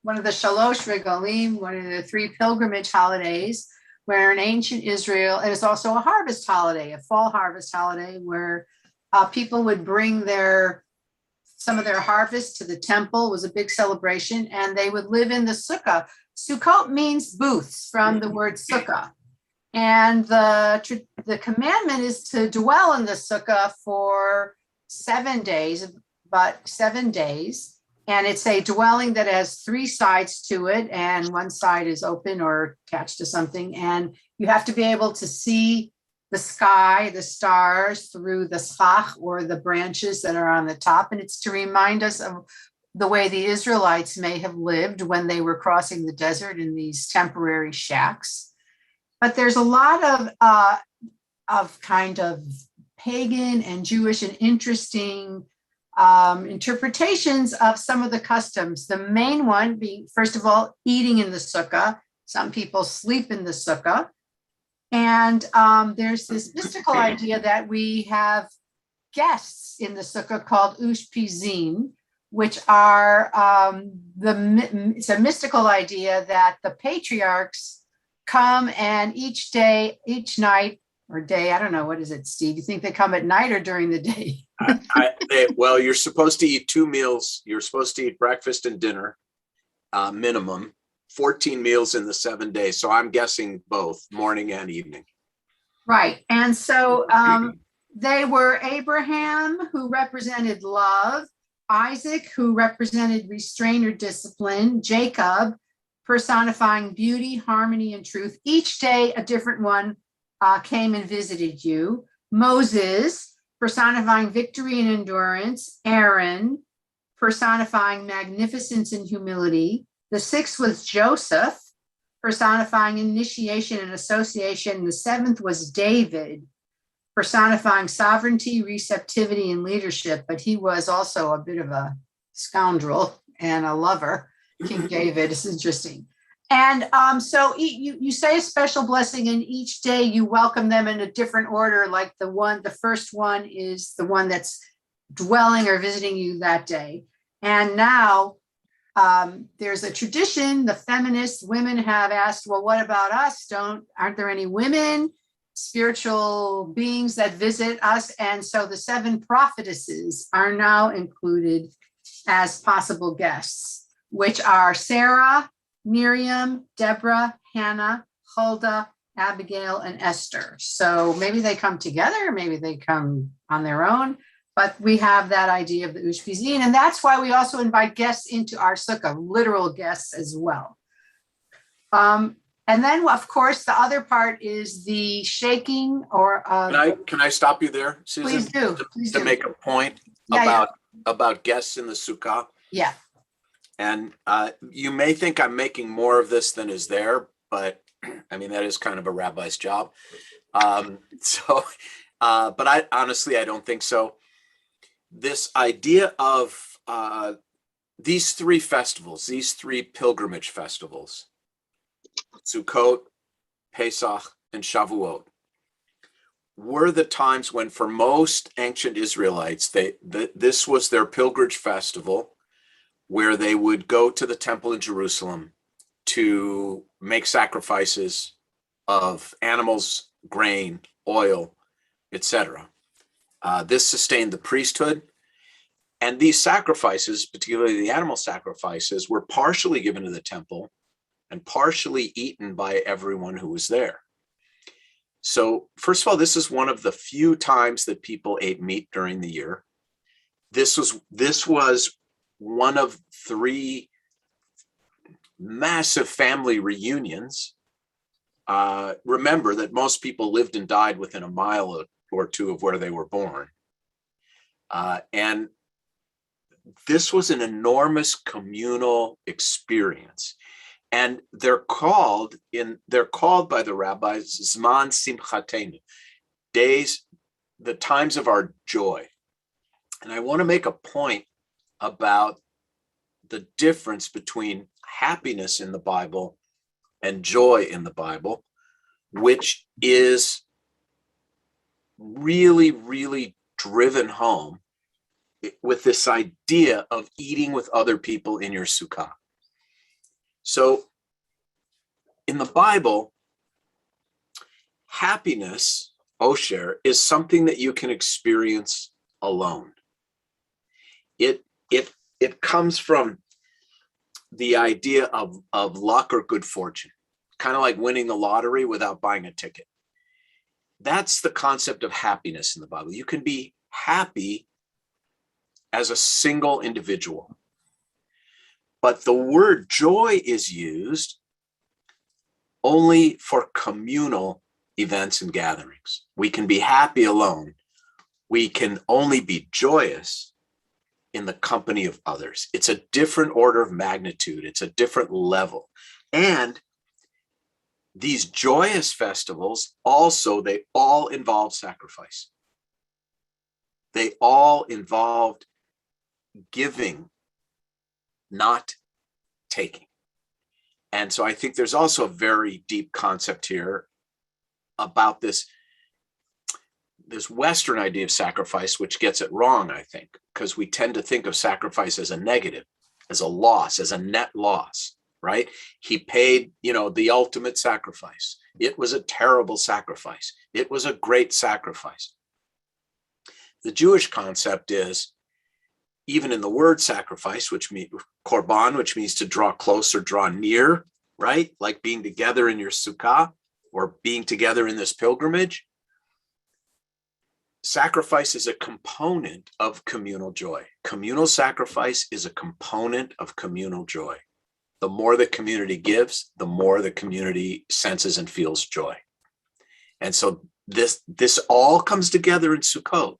one of the Shalosh Regalim, one of the three pilgrimage holidays, where in ancient Israel, it is also a harvest holiday, a fall harvest holiday, where people would bring some of their harvest to the temple. It was a big celebration, and they would live in the sukkah. Sukkot means booths from the word sukkah. And the commandment is to dwell in the sukkah for 7 days, but 7 days. And it's a dwelling that has three sides to it, and one side is open or attached to something. And you have to be able to see the sky, the stars through the schach, or the branches that are on the top. And it's to remind us of the way the Israelites may have lived when they were crossing the desert in these temporary shacks. But there's a lot of kind of pagan and Jewish and interesting interpretations of some of the customs. The main one being, first of all, eating in the sukkah. Some people sleep in the sukkah. And there's this mystical idea that we have guests in the sukkah called ushpizin, which are, it's a mystical idea that the patriarchs come and each night or day, I don't know, what is it, Steve? You think they come at night or during the day? Well, you're supposed to eat 2 meals. You're supposed to eat breakfast and dinner, minimum, 14 meals in the 7 days. So I'm guessing both morning and evening. Right. And so they were Abraham, who represented love, Isaac, who represented restraint or discipline, Jacob, personifying beauty, harmony, and truth. Each day, a different one came and visited you. Moses, personifying victory and endurance. Aaron, personifying magnificence and humility. The 6th was Joseph, personifying initiation and association. The 7th was David, personifying sovereignty, receptivity, and leadership. But he was also a bit of a scoundrel and a lover. King David. It's interesting. And so you say a special blessing, and each day you welcome them in a different order. Like the first one is the one that's dwelling or visiting you that day. And now there's a tradition. The feminist women have asked, well, what about us? Aren't there any women, spiritual beings that visit us? And so the 7 prophetesses are now included as possible guests, which are Sarah, Miriam, Deborah, Hannah, Huldah, Abigail, and Esther. So maybe they come together, maybe they come on their own, but we have that idea of the Ushpizin, and that's why we also invite guests into our sukkah, literal guests as well. And then, of course, the other part is the shaking or... Can I stop you there, Susan? Please do. To make a point about guests in the sukkah. Yeah. And you may think I'm making more of this than is there, but I mean, that is kind of a rabbi's job. But I honestly, I don't think so. This idea of these 3 festivals, these 3 pilgrimage festivals, Sukkot, Pesach, and Shavuot, were the times when, for most ancient Israelites, this was their pilgrimage festival, where they would go to the temple in Jerusalem to make sacrifices of animals, grain, oil, etc. This sustained the priesthood. And these sacrifices, particularly the animal sacrifices, were partially given to the temple and partially eaten by everyone who was there. So first of all, this is one of the few times that people ate meat during the year. This was one of 3 massive family reunions. Remember that most people lived and died within a mile or 2 of where they were born. And this was an enormous communal experience. And they're called by the rabbis Zman Simchatenu, days, the times of our joy. And I want to make a point about the difference between happiness in the Bible and joy in the Bible, which is really, really driven home with this idea of eating with other people in your sukkah. So in the Bible, happiness, osher, is something that you can experience alone. It comes from the idea of luck or good fortune, kind of like winning the lottery without buying a ticket. That's the concept of happiness in the Bible. You can be happy as a single individual. But the word joy is used only for communal events and gatherings. We can be happy alone. We can only be joyous in the company of others. It's a different order of magnitude. It's a different level. And these joyous festivals also, they all involve sacrifice. They all involved giving, not taking. And so I think there's also a very deep concept here about this Western idea of sacrifice, which gets it wrong, I think, because we tend to think of sacrifice as a negative, as a loss, as a net loss, right? He paid, the ultimate sacrifice. It was a terrible sacrifice. It was a great sacrifice. The Jewish concept is, even in the word sacrifice, which means korban, which means to draw close or draw near, right? Like being together in your sukkah or being together in this pilgrimage. Sacrifice is a component of communal joy. Communal sacrifice is a component of communal joy. The more the community gives, the more the community senses and feels joy. And so this all comes together in Sukkot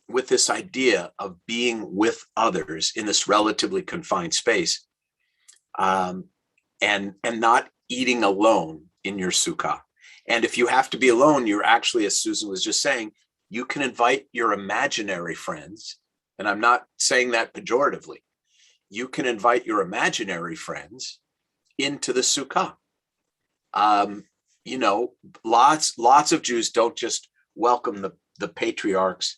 with this idea of being with others in this relatively confined space, and not eating alone in your sukkah. And if you have to be alone, you're actually, as Susan was just saying, you can invite your imaginary friends. And I'm not saying that pejoratively. You can invite your imaginary friends into the sukkah. Lots of Jews don't just welcome the patriarchs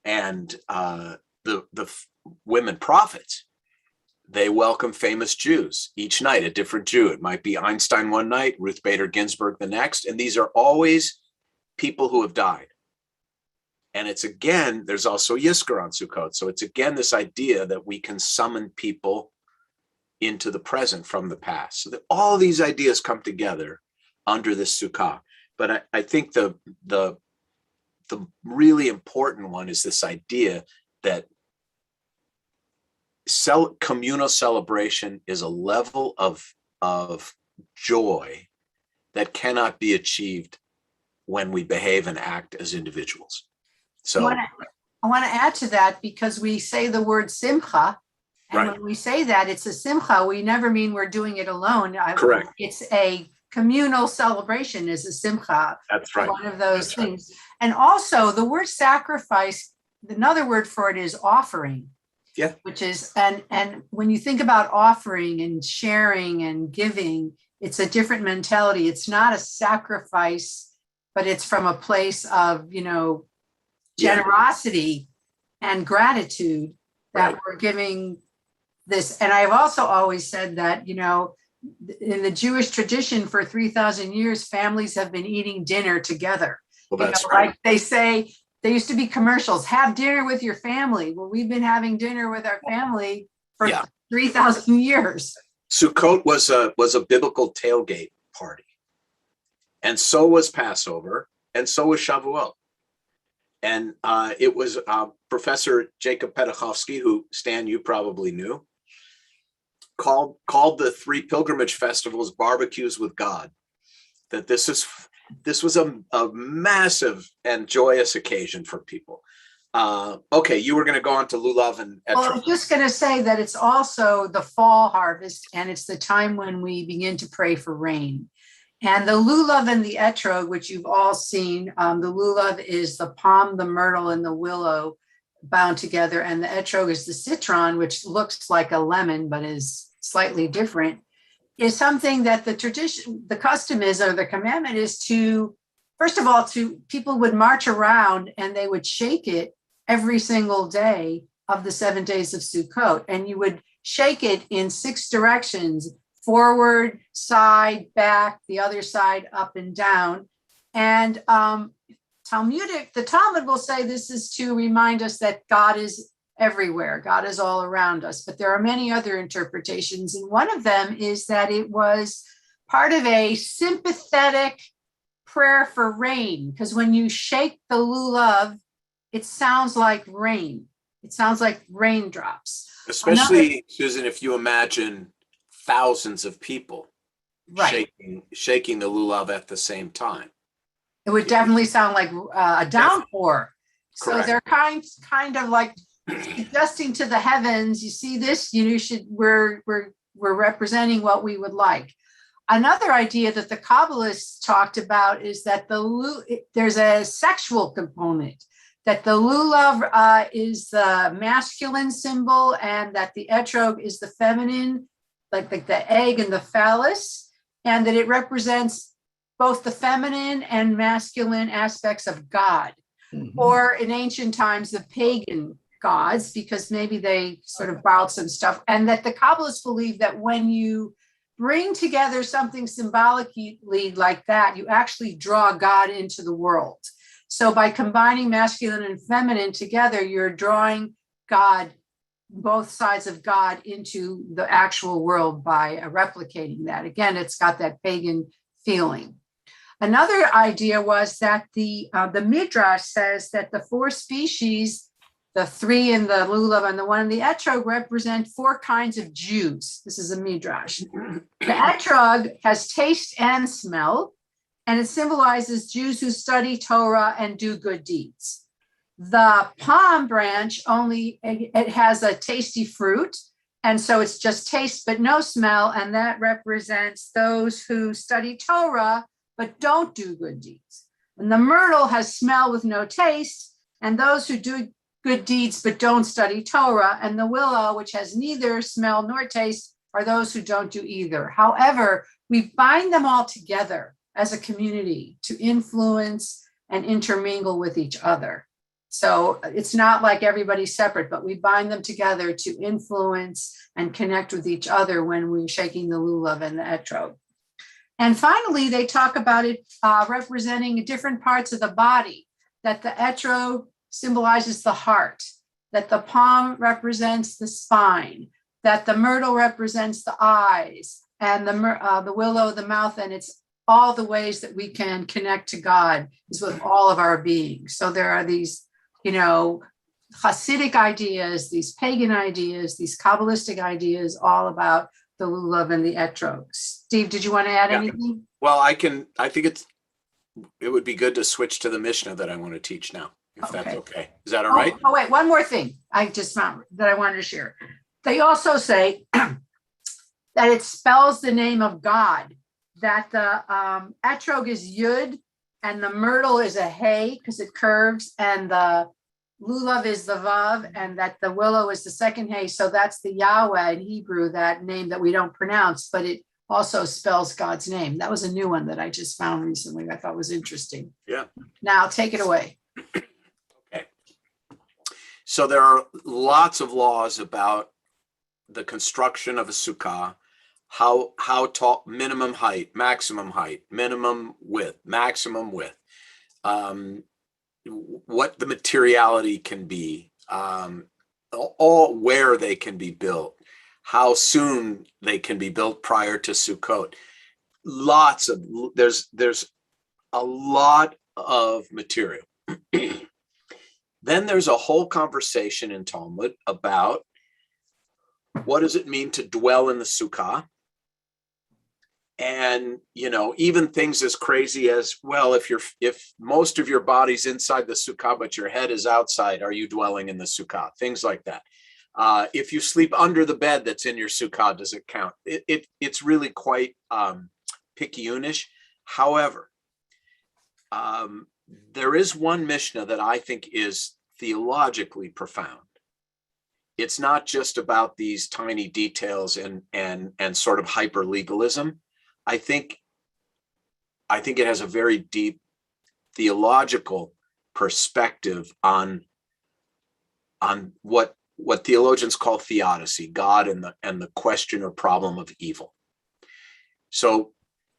and the women prophets. They welcome famous Jews each night, a different Jew. It might be Einstein one night, Ruth Bader Ginsburg the next. And these are always people who have died. And it's again, there's also Yizkor on Sukkot. So it's again this idea that we can summon people into the present from the past. So that all these ideas come together under this Sukkah. But I think the really important one is this idea that communal celebration is a level of joy that cannot be achieved when we behave and act as individuals. So I want to add to that, because we say the word simcha, and right. When we say that it's a simcha, we never mean we're doing it alone. Correct. It's a communal celebration is a simcha. That's right. One of those That's things. Right. And also the word sacrifice, another word for it is offering. Yeah. Which is, and when you think about offering and sharing and giving, it's a different mentality. It's not a sacrifice, but it's from a place of, generosity and gratitude that right. we're giving this. And I've also always said that, in the Jewish tradition for 3,000 years, families have been eating dinner together. Well, that's right. Like they say, there used to be commercials, have dinner with your family. Well, we've been having dinner with our family for 3,000 years. Sukkot was a biblical tailgate party. And so was Passover, and so was Shavuot. And it was Professor Jacob Pedachowski, who, Stan, you probably knew, called the three pilgrimage festivals barbecues with God. That this was a massive and joyous occasion for people. Okay, you were going to go on to Lulav and Etrog. Well, I was just going to say that it's also the fall harvest, and it's the time when we begin to pray for rain. And the Lulav and the Etrog, which you've all seen, the Lulav is the palm, the myrtle, and the willow bound together, and the Etrog is the citron, which looks like a lemon but is slightly different, is something that the tradition, the custom is, or the commandment is to, first of all, people would march around and they would shake it every single day of the 7 days of Sukkot. And you would shake it in 6 directions: forward, side, back, the other side, up and down. And the Talmud will say this is to remind us that God is everywhere. God is all around us. But there are many other interpretations. And one of them is that it was part of a sympathetic prayer for rain, because when you shake the lulav, it sounds like rain. It sounds like raindrops. Especially, Susan, if you imagine thousands of people Right. shaking the lulav at the same time. It would definitely sound like a downpour. So Correct. they're kind of like suggesting to the heavens, you see this, we're representing what we would like. Another idea that the Kabbalists talked about is that there's a sexual component, that the lulav is the masculine symbol and that the etrog is the feminine, like the egg and the phallus, and that it represents both the feminine and masculine aspects of God, or in ancient times, the pagan gods, because maybe they sort of borrowed some stuff, and that the Kabbalists believe that when you bring together something symbolically like that, you actually draw God into the world. So by combining masculine and feminine together, you're drawing God, both sides of God, into the actual world by replicating that. Again, it's got that pagan feeling. Another idea was that the Midrash says that the 4 species, the 3 in the lulav and the 1 in the etrog, represent 4 kinds of Jews. This is a Midrash. The etrog has taste and smell, and it symbolizes Jews who study Torah and do good deeds. The palm branch it has a tasty fruit, and so it's just taste but no smell, and that represents those who study Torah but don't do good deeds. And the myrtle has smell with no taste, and those who do good deeds but don't study Torah. And the willow, which has neither smell nor taste, are those who don't do either. However, we bind them all together as a community to influence and intermingle with each other. So it's not like everybody's separate, but we bind them together to influence and connect with each other when we're shaking the lulav and the etrog. And finally, they talk about it representing different parts of the body, that the etrog symbolizes the heart, that the palm represents the spine, that the myrtle represents the eyes, and the willow, the mouth, and it's all the ways that we can connect to God is with all of our being. So there are these, Hasidic ideas, these pagan ideas, these Kabbalistic ideas, all about the lulav and the etrog. Steve, did you want to add anything? Well, I think it would be good to switch to the Mishnah that I want to teach now, if that's okay. Is that all right? Oh, wait, one more thing I just found that I wanted to share. They also say that it spells the name of God, that the etrog is yud and the myrtle is a hey because it curves, and the lulav is the vav, and that the willow is the second hey. So that's the Yahweh in Hebrew, that name that we don't pronounce, but it also spells God's name. That was a new one that I just found recently. I thought was interesting. Yeah. Now take it away. Okay. So there are lots of laws about the construction of a sukkah, how tall, minimum height, maximum height, minimum width, maximum width, what the materiality can be, all where they can be built, how soon they can be built prior to Sukkot. There's a lot of material. Then there's a whole conversation in Talmud about what does it mean to dwell in the sukkah? And, even things as crazy as, well, if most of your body's inside the sukkah, but your head is outside, are you dwelling in the sukkah? Things like that. If you sleep under the bed that's in your sukkah, does it count? It's really quite picayunish. However, there is one Mishnah that I think is theologically profound. It's not just about these tiny details and sort of hyper legalism. I think it has a very deep theological perspective on what theologians call theodicy, God and the question or problem of evil. So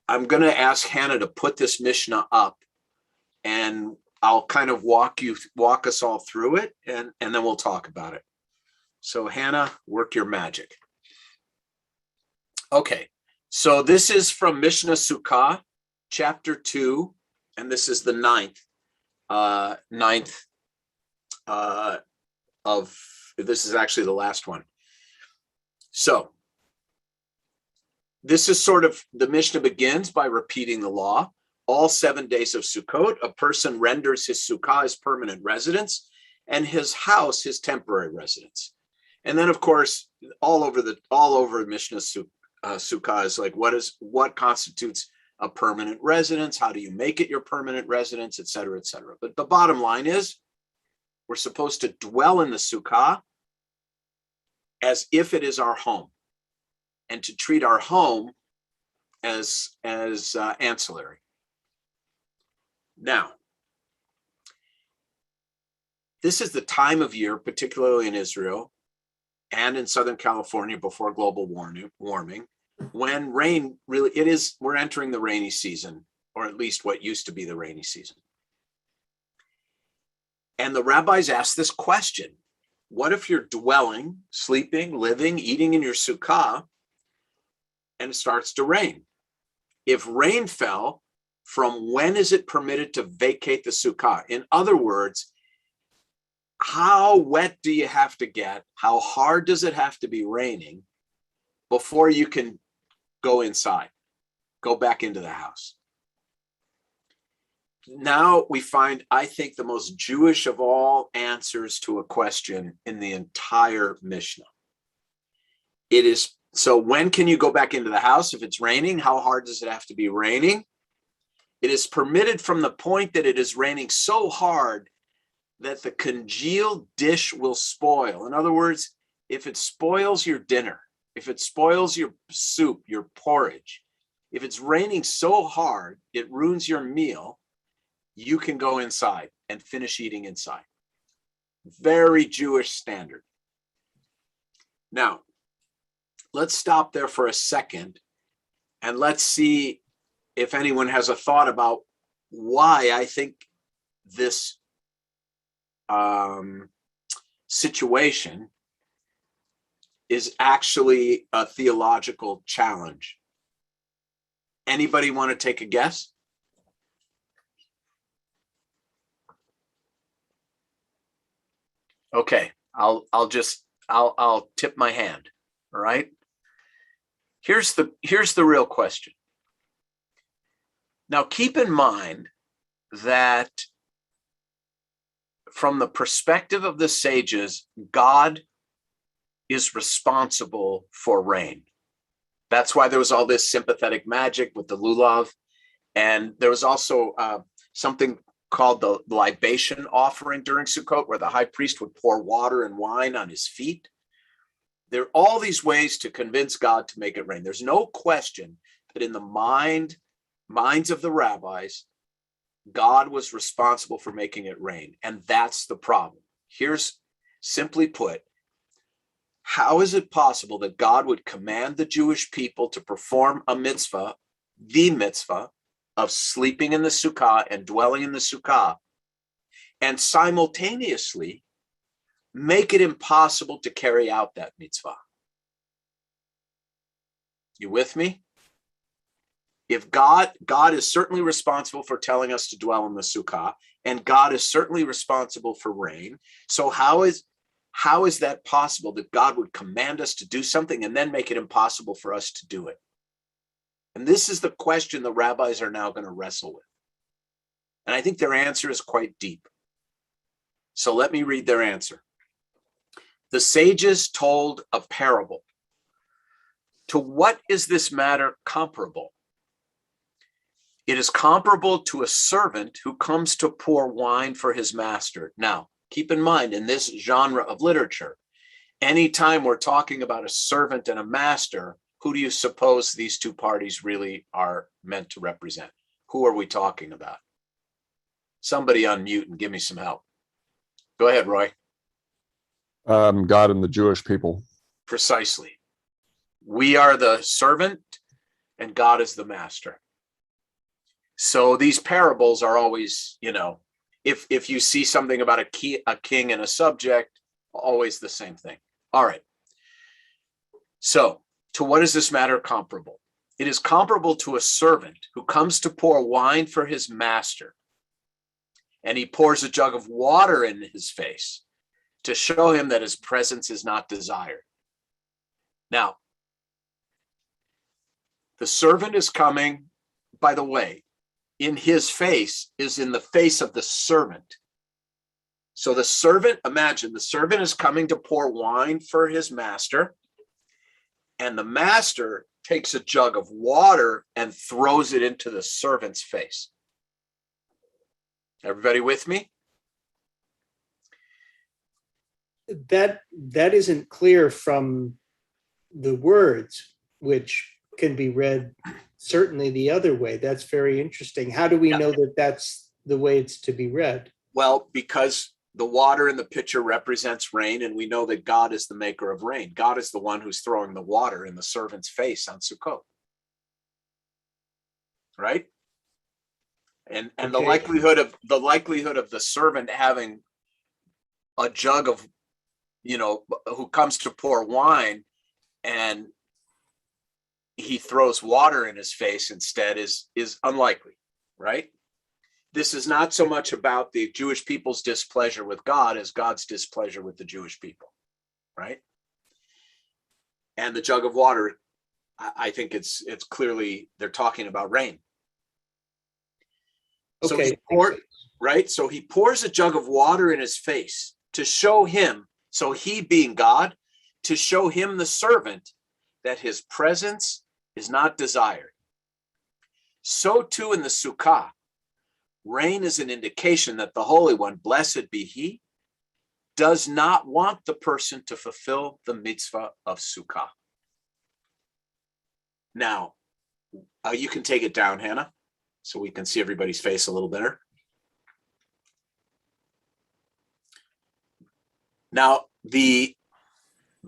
I'm going to ask Hannah to put this Mishnah up, and I'll kind of walk us all through it, and then we'll talk about it. So Hannah, work your magic. Okay, so this is from Mishnah Sukkah, chapter 2, and this is the ninth of, this is actually the last one. So this is sort of, the Mishnah begins by repeating the law. All 7 days of Sukkot, a person renders his sukkah his permanent residence and his house his temporary residence. And then, of course, all over Mishnah Sukkah is like, what constitutes a permanent residence? How do you make it your permanent residence, et cetera, et cetera. But the bottom line is, we're supposed to dwell in the sukkah as if it is our home, and to treat our home as ancillary. Now, this is the time of year, particularly in Israel and in Southern California before global warming, when rain really, we're entering the rainy season, or at least what used to be the rainy season. And the rabbis ask this question: what if you're dwelling, sleeping, living, eating in your sukkah, and it starts to rain? If rain fell, from when is it permitted to vacate the sukkah? In other words, how wet do you have to get? How hard does it have to be raining before you can go inside, go back into the house? Now we find, I think, the most Jewish of all answers to a question in the entire Mishnah. It is, so when can you go back into the house if it's raining? How hard does it have to be raining? It is permitted from the point that it is raining so hard that the congealed dish will spoil. In other words, if it spoils your dinner, if it spoils your soup, your porridge, if it's raining so hard it ruins your meal, you can go inside and finish eating inside. Very Jewish standard. Now, let's stop there for a second and let's see if anyone has a thought about why I think this situation is actually a theological challenge. Anybody want to take a guess? Okay, I'll tip my hand. All right. Here's the real question. Now, keep in mind that from the perspective of the sages, God is responsible for rain. That's why there was all this sympathetic magic with the lulav. And there was also something called the libation offering during Sukkot, where the high priest would pour water and wine on his feet. There are all these ways to convince God to make it rain. There's no question that in the minds of the rabbis, God was responsible for making it rain. And that's the problem. Here's, simply put, how is it possible that God would command the Jewish people to perform a mitzvah, the mitzvah of sleeping in the sukkah and dwelling in the sukkah, and simultaneously make it impossible to carry out that mitzvah? You with me? If God is certainly responsible for telling us to dwell in the sukkah, and God is certainly responsible for rain, so how is that possible that God would command us to do something and then make it impossible for us to do it? And this is the question the rabbis are now going to wrestle with. And I think their answer is quite deep. So let me read their answer. The sages told a parable. To what is this matter comparable? It is comparable to a servant who comes to pour wine for his master. Now, keep in mind, in this genre of literature, anytime we're talking about a servant and a master, who do you suppose these two parties really are meant to represent? Who are we talking about? Somebody unmute and give me some help. Go ahead, Roy. God and the Jewish people. Precisely. We are the servant and God is the master. So these parables are always, if you see something about a king and a subject, always the same thing. All right. So to what is this matter comparable? It is comparable to a servant who comes to pour wine for his master, and he pours a jug of water in his face to show him that his presence is not desired. Now, the servant is coming, by the way, in his face is in the face of the servant. So the servant, imagine the servant is coming to pour wine for his master, and the master takes a jug of water and throws it into the servant's face. Everybody with me? That isn't clear from the words, which can be read certainly the other way. That's very interesting. How do we know that that's the way it's to be read? Well, because the water in the pitcher represents rain, and we know that God is the maker of rain. God is the one who's throwing the water in the servant's face on Sukkot. Right? And Okay. the likelihood of the servant having a jug of, who comes to pour wine and he throws water in his face instead is unlikely, right? This is not so much about the Jewish people's displeasure with God as God's displeasure with the Jewish people, right? And the jug of water, I think it's clearly they're talking about rain. Okay. So he pours a jug of water in his face to show him, so he being God, to show him, the servant, that his presence is not desired. So too in the Sukkah, rain is an indication that the Holy One, blessed be he, does not want the person to fulfill the mitzvah of Sukkah. Now, you can take it down, Hannah, so we can see everybody's face a little better. Now, the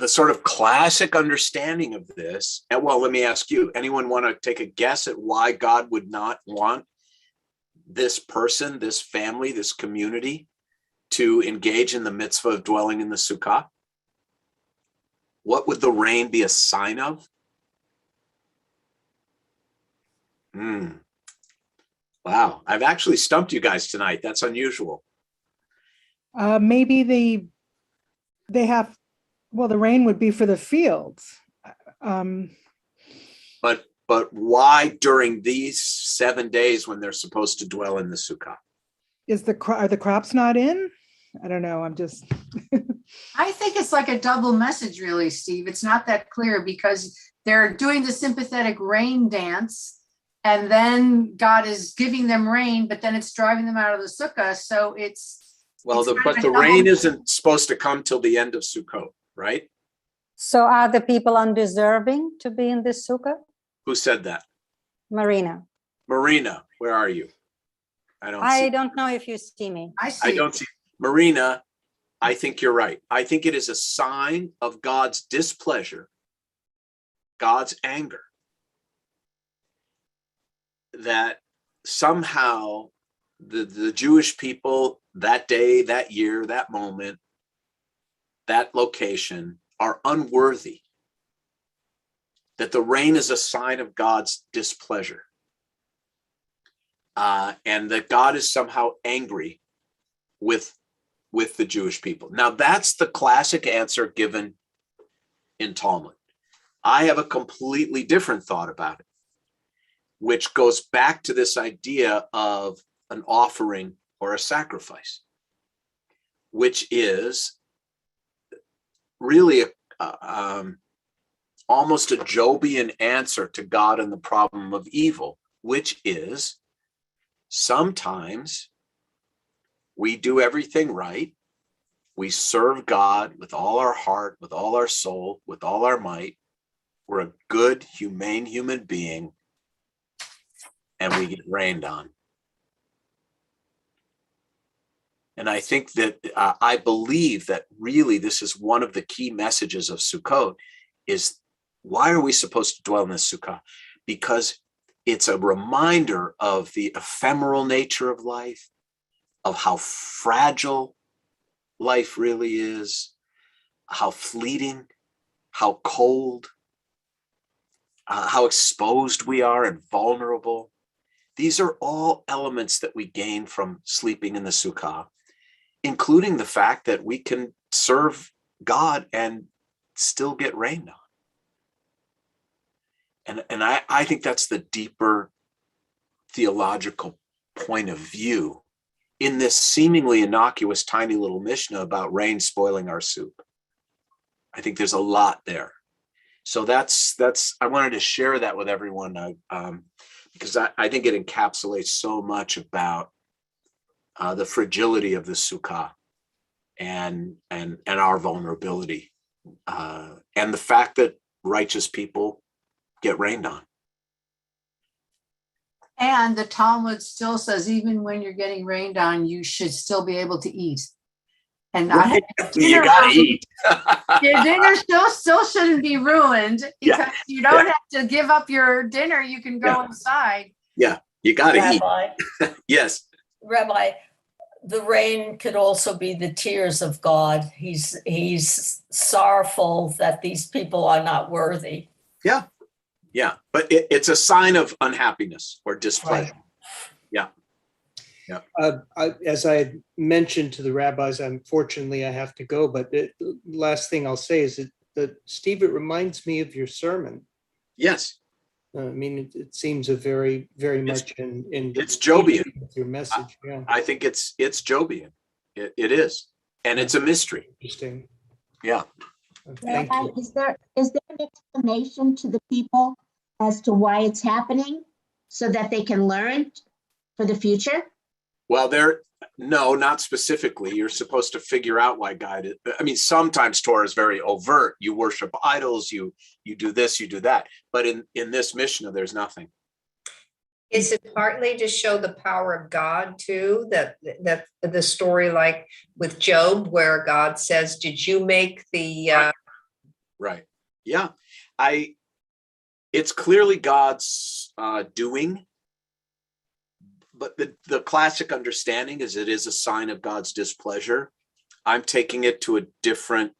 sort of classic understanding of this, and well, let me ask you, anyone want to take a guess at why God would not want this person, this family, this community to engage in the mitzvah of dwelling in the Sukkah? What would the rain be a sign of? Wow, I've actually stumped you guys tonight. That's unusual. Maybe they have, well, the rain would be for the fields. But why during these 7 days when they're supposed to dwell in the Sukkah? Are the crops not in? I don't know. I'm just. I think it's like a double message, really, Steve. It's not that clear because they're doing the sympathetic rain dance, and then God is giving them rain, but then it's driving them out of the Sukkah. So but the rain isn't supposed to come till the end of Sukkot, right? So are the people undeserving to be in this sukkah? Who said that? Marina. Marina, where are you? I don't know if you see me. I don't see. Marina, I think you're right. I think it is a sign of God's displeasure, God's anger, that somehow the Jewish people that day, that year, that moment, that location are unworthy, that the rain is a sign of God's displeasure, and that God is somehow angry with the Jewish people. Now, that's the classic answer given in Talmud. I have a completely different thought about it, which goes back to this idea of an offering or a sacrifice, which is really almost a Jobian answer to God and the problem of evil, which is sometimes we do everything right. We serve God with all our heart, with all our soul, with all our might. We're a good, humane human being, and we get rained on. And I think that I believe that really this is one of the key messages of Sukkot is why are we supposed to dwell in this Sukkah? Because it's a reminder of the ephemeral nature of life, of how fragile life really is, how fleeting, how cold, how exposed we are and vulnerable. These are all elements that we gain from sleeping in the Sukkah, including the fact that we can serve God and still get rained on. And I think that's the deeper theological point of view in this seemingly innocuous tiny little Mishnah about rain spoiling our soup. I think there's a lot there. So that's I wanted to share that with everyone because I think it encapsulates so much about the fragility of the Sukkah and our vulnerability and the fact that righteous people get rained on. And the Talmud still says, even when you're getting rained on, you should still be able to eat. And not You gotta eat. your dinner still shouldn't be ruined because Yeah. you don't have to give up your dinner. You can go inside. Yeah, you gotta Rabbi, eat. Yes. Rabbi, the rain could also be the tears of God. He's sorrowful that these people are not worthy. Yeah. Yeah. But it's a sign of unhappiness or displeasure. As I had mentioned to the rabbis, unfortunately I have to go, but the last thing I'll say is that Steve, it reminds me of your sermon. Yes. I mean, it seems a very, very It's- much in It's Jobian. with your message. Yeah, I think it's Jobian. It is. And it's a mystery. interesting. Yeah. Thank Rabbi, you. is there an explanation to the people as to why it's happening so that they can learn for the future? Well, no, not specifically. You're supposed to figure out why God I mean, sometimes Torah is very overt. You worship idols, you do this, you do that. But in this Mishnah, there's nothing. Is it partly to show the power of God too? That the story like with Job, where God says, "Did you make the?" Right. Yeah. It's clearly God's doing. But the classic understanding is it is a sign of God's displeasure. I'm taking it to a different,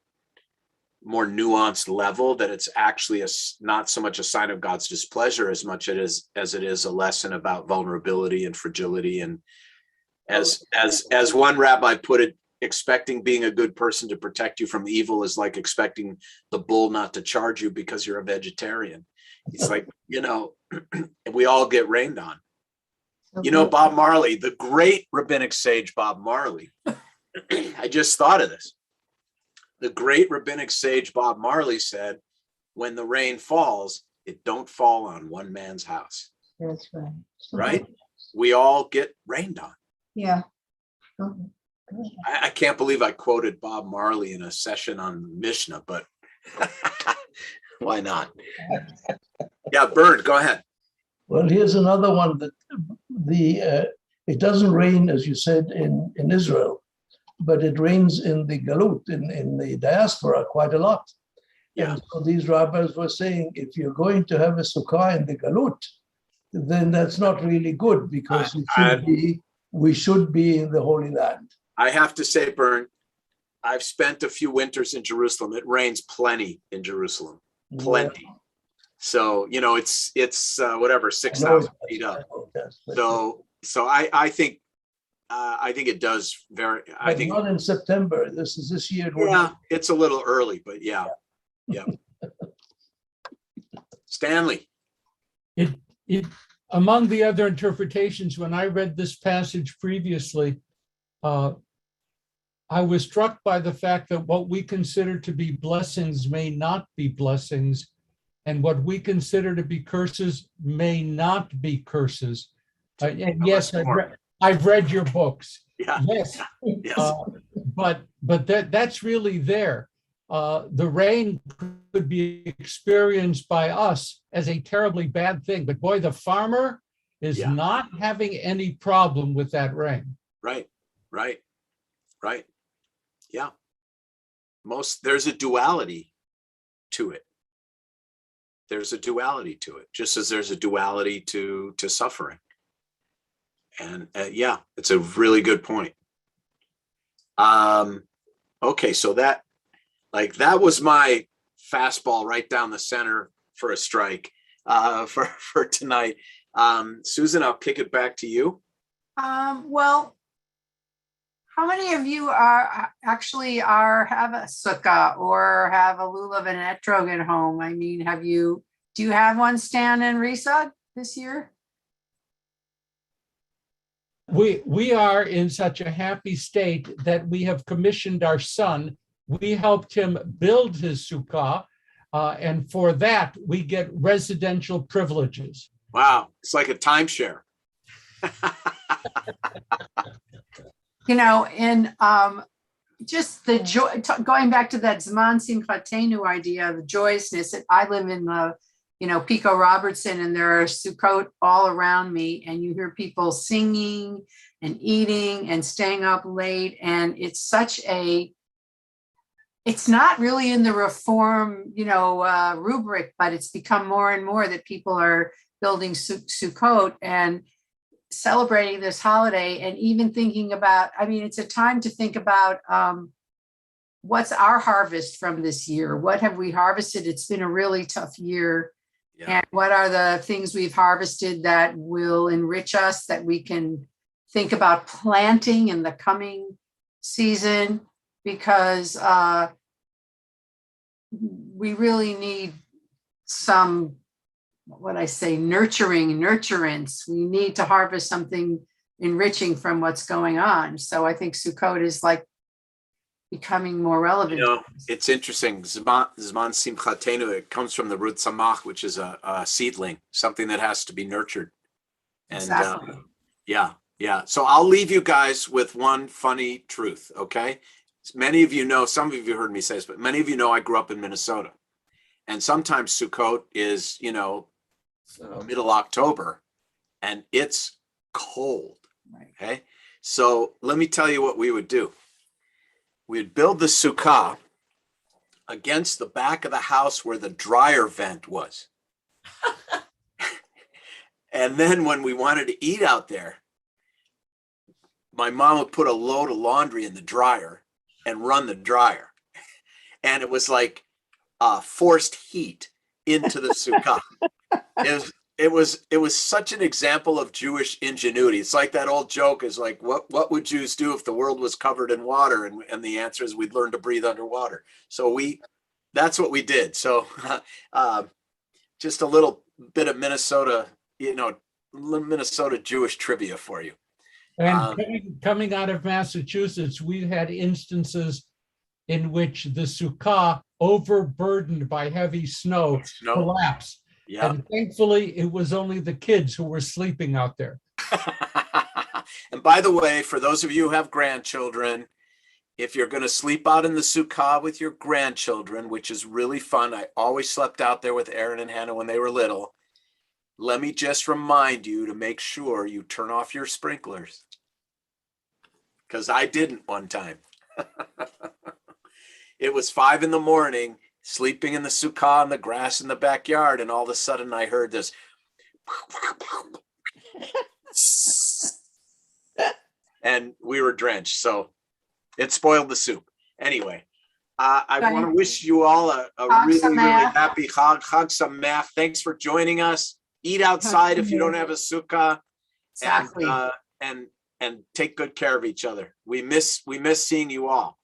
more nuanced level, that it's actually not so much a sign of God's displeasure as much as it is a lesson about vulnerability and fragility. And as one rabbi put it, expecting being a good person to protect you from evil is like expecting the bull not to charge you because you're a vegetarian. It's like, we all get rained on. Bob Marley, the great rabbinic sage Bob Marley, I just thought of this. The great rabbinic sage Bob Marley said, when the rain falls, it don't fall on one man's house. That's right. Right? We all get rained on. Yeah. I can't believe I quoted Bob Marley in a session on Mishnah, but why not? Yeah, Bernd, go ahead. Well, here's another one that it doesn't rain, as you said, in Israel, but it rains in the Galut, in the diaspora, quite a lot. Yeah. And so these rabbis were saying, if you're going to have a sukkah in the Galut, then that's not really good, because we should be in the Holy Land. I have to say, Bernd, I've spent a few winters in Jerusalem. It rains plenty in Jerusalem, plenty. Yeah. So, it's whatever, 6,000 feet up. So I think it does very, I think not in September. This is this year. Yeah, it's a little early, but yeah. Stanley. It among the other interpretations, when I read this passage previously, I was struck by the fact that what we consider to be blessings may not be blessings, and what we consider to be curses may not be curses. And yes, I've read your books. Yeah. Yes. Yes. But that's really there. The rain could be experienced by us as a terribly bad thing, but boy, the farmer is not having any problem with that rain. Right. Right. Yeah. There's a duality to it. There's a duality to it, just as there's a duality to suffering. And yeah, it's a really good point. Okay, so that was my fastball right down the center for a strike for tonight. Susan, I'll kick it back to you. Well, how many of you have a sukkah or have a lulav and an etrog at home? I mean, do you have one, Stan and Risa, this year? We are in such a happy state that we have commissioned our son. We helped him build his sukkah, and for that we get residential privileges. Wow, it's like a timeshare. You know, and just the joy, going back to that Zman Simchatenu idea of joyousness. I live in the, Pico Robertson, and there are Sukkot all around me, and you hear people singing and eating and staying up late. And it's not really in the reform, rubric, but it's become more and more that people are building Sukkot and celebrating this holiday, and even thinking about, it's a time to think about what's our harvest from this year? What have we harvested? It's been a really tough year. Yeah. And what are the things we've harvested that will enrich us, that we can think about planting in the coming season? Because we really need some, nurturance. We need to harvest something enriching from what's going on. So I think Sukkot is like becoming more relevant. It's interesting. Zman Simchatenu, it comes from the root samach, which is a seedling, something that has to be nurtured. And exactly. Yeah. So I'll leave you guys with one funny truth, okay? Many of you know, some of you heard me say this, but many of you know I grew up in Minnesota. And sometimes Sukkot is, middle October, and it's cold. Right. Okay. So let me tell you what we would do. We'd build the sukkah against the back of the house where the dryer vent was. And then when we wanted to eat out there, my mom would put a load of laundry in the dryer and run the dryer. And it was like forced heat into the sukkah. It was such an example of Jewish ingenuity. It's like that old joke is like, what would Jews do if the world was covered in water? And the answer is we'd learn to breathe underwater. So that's what we did. So just a little bit of Minnesota, Minnesota Jewish trivia for you. And coming out of Massachusetts, we've had instances in which the sukkah, overburdened by heavy snow, collapsed. Yeah. And thankfully, it was only the kids who were sleeping out there. And by the way, for those of you who have grandchildren, if you're going to sleep out in the sukkah with your grandchildren, which is really fun, I always slept out there with Aaron and Hannah when they were little. Let me just remind you to make sure you turn off your sprinklers, because I didn't one time. It was 5 a.m, sleeping in the sukkah on the grass in the backyard, and all of a sudden I heard this. And we were drenched, so it spoiled the soup. Anyway, I want to wish you all a really, really happy Chag Sameach. Thanks for joining us. Eat outside if you don't have a sukkah. Exactly. And take good care of each other. We miss seeing you all.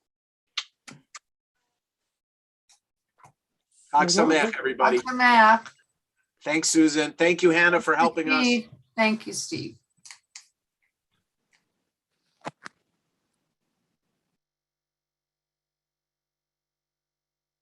Chag Sameach, everybody. Chag Sameach. Thanks, Susan. Thank you, Hannah, for helping us. Thank you, Steve.